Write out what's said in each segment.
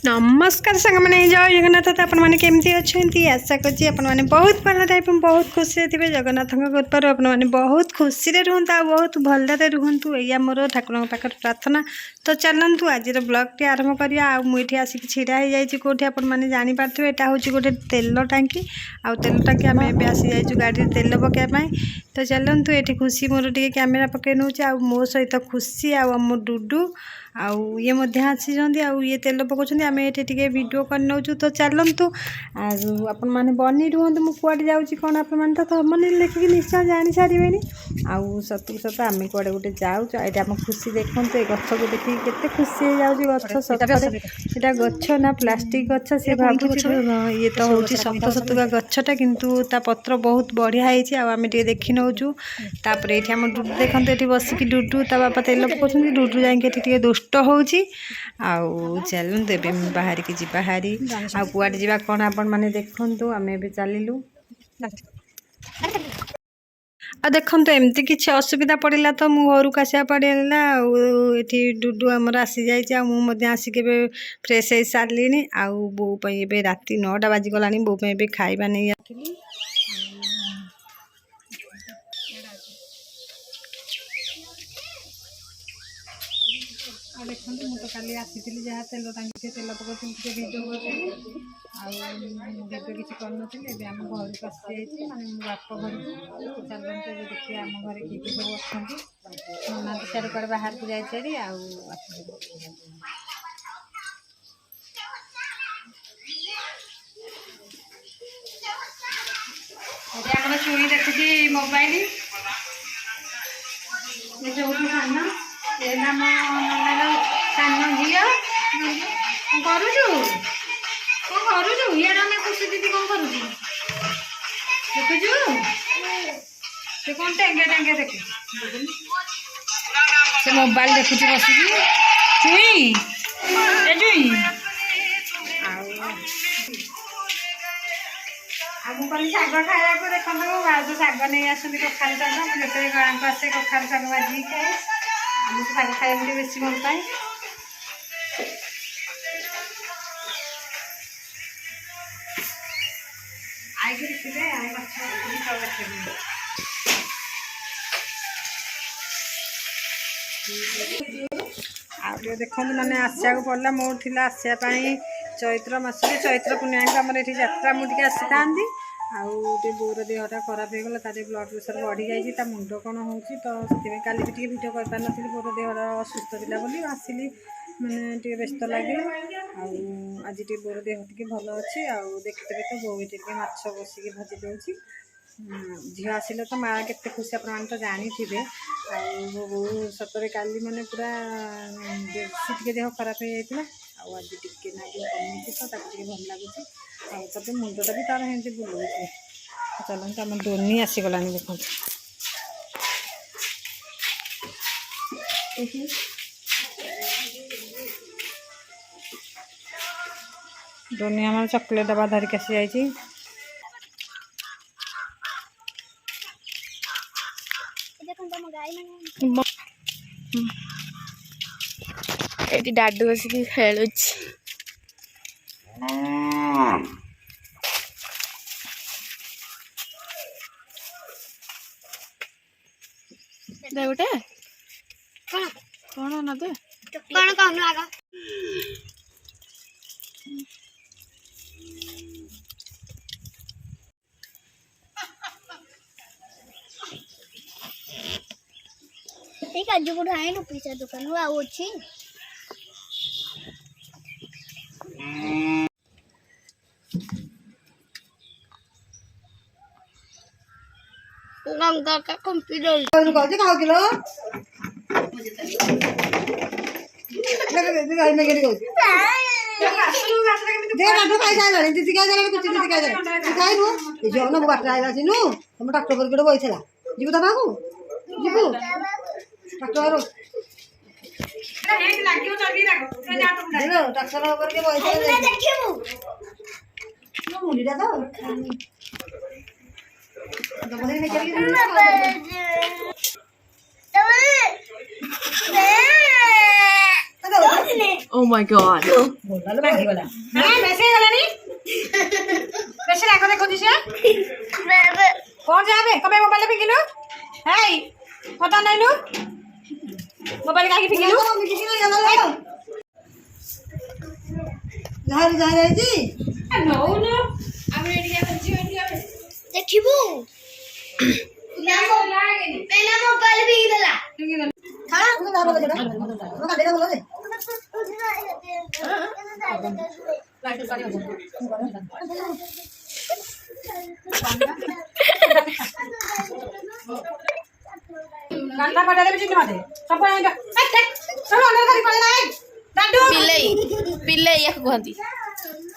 नमस्कार सांग मैंने जय जगन्नाथ तो आपने केमती अच्छा आशा करছি आपने बहुत भल टाइम बहुत खुशी थे जगन्नाथ कृपार आपने बहुत खुशी रुहतु आ बहुत भलरे रुहतु या मोर ठाकुर पाखे प्रार्थना। तो चलतु आज ब्लॉग टी आरंभ करिया मुझे आसिक छिड़ा हो जाइए कौटी आपने जापारे यहाँ हूँ गोटे तेल टांकी आ तेल टांकी आम ए आसी जाइए गाड़ी तेल पकाइबाई। तो चलतु ये खुशी मोर टे कैमेरा पकई नौ मो सहित खुशी आम डुडू आउ ये आसी ये तेल पकाउं आम ये वीडियो कर नौ। तो चलतु आपण मैंने बनी रुहतु मुझे कौटे जाऊँगी कौन आप तो मन लिखिक निश्चय जानी सारे आउ सतु सत आम कौटे गोटे जाऊँ ये आम खुशी देखते ये गच को देखिए केते खुशी हो जाऊँगी गच सतटा गच ना प्लास्टिक गच सी भावुँ ये तो हूँ सत सतुका गचटा किंतु ता पत्र बहुत बढ़िया होती आम देखी नौचु। तापर ये आम डुडू देखते ये बसिक डुडू ता बापा तेल पकाउं डुडू जाए दुष्ट होची आउ चलते ए बाहर की जी बाहरी आ कुआडे जा कौन आपण मैंने देखु आम ए चलू आ देखो एमती किसी असुविधा पड़ा तो मु घर को आसा पड़ा ये डुडू आमर आसी जाइए मुझे आसिक फ्रेश हो सारे आउ बो राति 9टा बाजिगला बो खाइबा नहीं आसली देखो मुझे तो काली आसी जहाँ तेल टांगी तेल पकाई भिडियो भिडियो किसी कर आम घर को आसी जाइए माने मो बाप घर को चलते देखिए आम घर किए सब अच्छा नना तो सारे कड़े बाहर को जाइए आम चुई देखुची मोबाइल जो सान ये नाम सान झी करुचु कौन करुचु ये खुशी दीदी कौन करुचु देखुचु से कौन टेंगे टेंगे देखे से मोबाइल देखुची बसिकी चुई चुई मुझे शाग खाया देखो आज शाग नहीं आसती कखार शाग मुझे गाँव को आसे कखार शाग भाजी खाए मुझे शाग खाया बेस भल पाए। देखो मैंने आसा पड़ा मोर थी आसापी चैत्र मस चैत्र पूर्णिमा को आम ये जात्रा मुझे आसी था आउे बोर देहटा खराब हो गला तार ब्लड प्रेसर बढ़ी जाइए मुंड कौन हो तो से काली भी भिडियो कर पार नी बोर देहटा असुस्थ था बोली आसिली मैंने व्यस्त लगे आज बोर देह टी भल अच्छी देखते तो बो ये माछ बसिक भाजी दूसरी झील आसिले तो माँ के खुशी आप तो जानी थे बो सतरे काली मैंने पूरा बेसी देह खराब हो जाता आज टिके ना कमी तो भल लगुच तब मुंडटा भी तार एमती बुलाऊे चलते आम डोनी आसीगला देखो डोनी आम चॉकलेट डब्बा धरिक आसी जाइए ये डाडू बसिक खेलु गोटे कौन ना दे कौन कहनु आगा काजू को ढाई पीछा दुकान अच्छी गंगा का कंप्यूटर कौन खाओ किलो दीदी खाई बाटर आइला तुम डाक्टर पर गोटे बहीला जीव ता पाकू जीवु डाक्टर मुंडा तो Oh my god. ବୋଲାଲୋ ଭାଙ୍ଗି ଗଲା ବେଶୀ ହେଇଗଲାଣି ବେଶୀ ରାଗ ଦେଖୁଛି ସେ କଣ ଯାବେ କବେ ମୋବାଇଲ ଫିଙ୍ଗିଲୁ ହେଇ କଥା ନାଇନୁ ମୋବାଇଲ କାହିଁକି ଫିଙ୍ଗିଲୁ ଝାରି ଝାରି ହେଇଛି ନଉନ ଦେଖିବୁ ଏଇନା ମୋବାଇଲ ବିକିଦେଲା गांठा पटाले भी चिन्ह मारे सब आएगा चलो अंदर करी पड़े ना डाडू पिल्लै पिल्लै याक कहती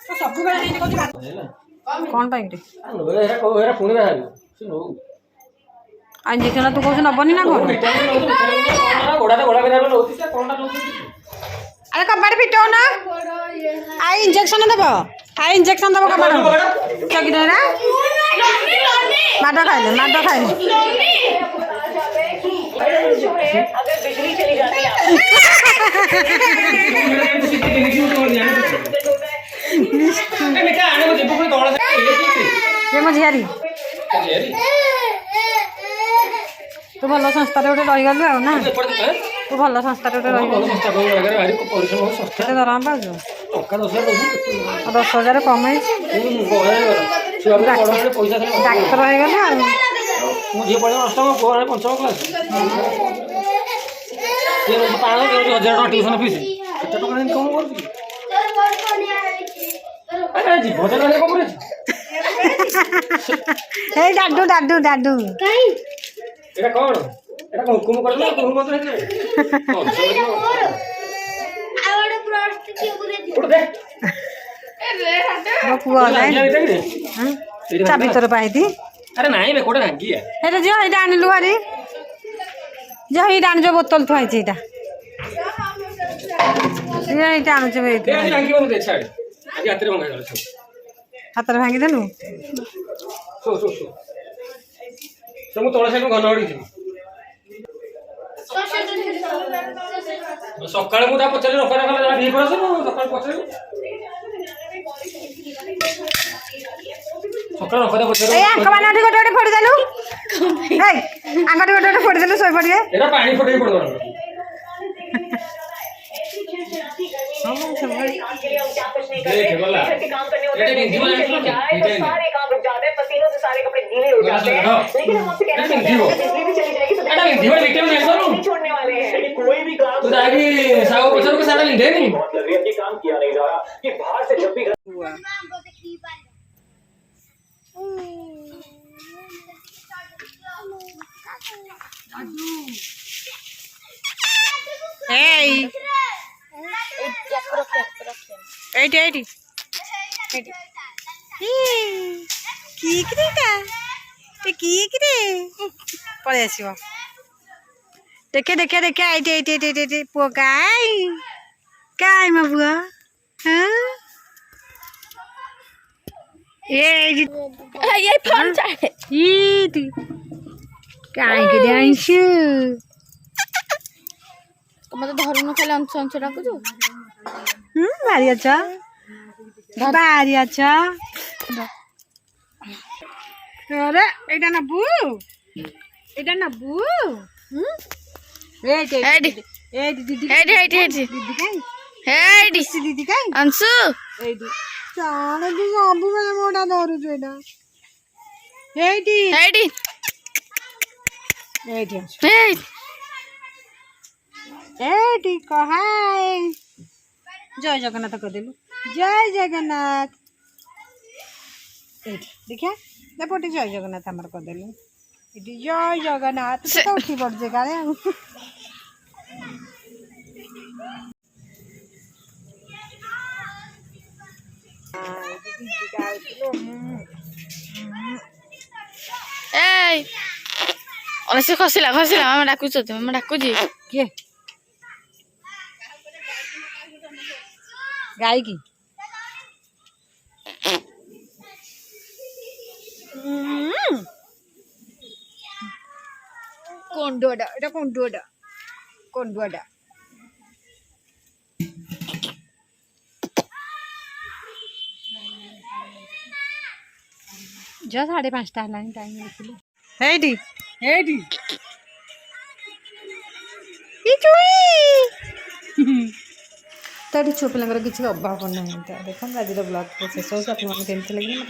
तो सब बेला नहीं कोची कौन पाई रे एरा को एरा पुणी बाहर सुनो इंजेक्शन तू कहू नबनी ना कौन गोड़ा तो गोड़ा बेरा होती से कोनटा होती अरे कबाड़ पिटो ना आई इंजेक्शन देबो आई इंजेक्शन देबो कबाड़ चकी दे ना माडो खाइले अगर बिजली चली जाती है ये मझियारी तू भल संस्था गोटे रही गलु ना तू भल संस्था गोटे रही केते दरमा पाउछु 10,000 कम डाक्तर हो गला मुझे पड़े अष्टम पुआरे पंचम क्लास ये 5,000 ट्यूशन फीस एटा टका इनकम करछि अरे जी भजन वाले कम रे हे डाडू डाडू डाडू एटा कोन एटा हुकुम करला हुकुम मत रे आवडे प्रश्न केबु रे उठ दे पुआ जाए चाबी तोर पाइती अरे नहीं मैं कोटे भांगी है हेरे जो एटा आनिलु हारी जो एटा आन जो बोतल थुआई छी एटा ये एटा आनु छे दे आज भांगी बन दे छाड़ आज हाथ रे भांगा गला सब हाथ रे भांगी देलु सो सब तोला साइड घन हड़ी छी सकाळ मु ता पछले रखरा गला जा दी पड़स सकाळ पछले सकाळ रखरा पछले ए आंक माने गोटे गोटे फोड़ देलु ए आंगटी गोटे गोटे फोड़ देलु सोई पड़िए एरा पानी फटई पड़ो देख बोला एटा बिंदी वाला सारे काम रुक जाते हैं पसीनों से सारे कपड़े गीले हो जाते हैं लेकिन हम आपसे कहना चाहते हैं बिजली भी चली जाएगी तो एटा बिंदी वाला विक्टिम नहीं करू नहीं छोड़ने वाले हैं लेकिन कोई भी काम तू जागी सागो पछर के सारा लिंदे नहीं मतलब ये कि काम किया नहीं जा रहा कि बाहर से जब भी এই এইটি এইটি কি কিটা কি কিরে পরে আসিব দেখে দেখে দেখে এইটি এইটি এইটি এইটি পুয়া কাই কাই মা বুয়া হ্যাঁ এইটি ये फोन चाहे ইটি কাই কে আইছো मते धरुन खाली अंश अंश डाकुछु भारी अच्छा भारी अच्छा अरे एटा ना बू एटा ना बू ए दीदी ए दीदी हेडी हेडी हेडी दीदी काई हेडी दीदी काई अंशु एडी चाल तू सब में मोटा धरु छेडा एडी हेडी एडी हेडी एडी कहाय जय जगन्नाथ कर देलु जय जगन्नाथ एडी देखिया लेपोटी जय जगन्नाथ हमर कर देलु एडी जय जगन्नाथ तो उठी पड़ जे गाले ए अनसे खसिला खसिला मामा डाकुछ मामा डाकुजी के गाय की कोंडोडा এটা কোন্ডোডা কোন্ডোডা ଝିଅ 5:30 ହେଲାଣି ଟାଇମ୍ ଦେଖିଲି। ହେଇଟି ହେଇଟି ତ ଏଠି ଛୁଆ ପିଲାଙ୍କର କିଛି ଅଭାବ ନାହିଁ। ତ ଦେଖନ୍ତୁ ଆଜିର ବ୍ଲଗ୍ ଶେଷ ହେଉଛି। ଆପଣମାନଙ୍କୁ କେମିତି ଲାଗିଲା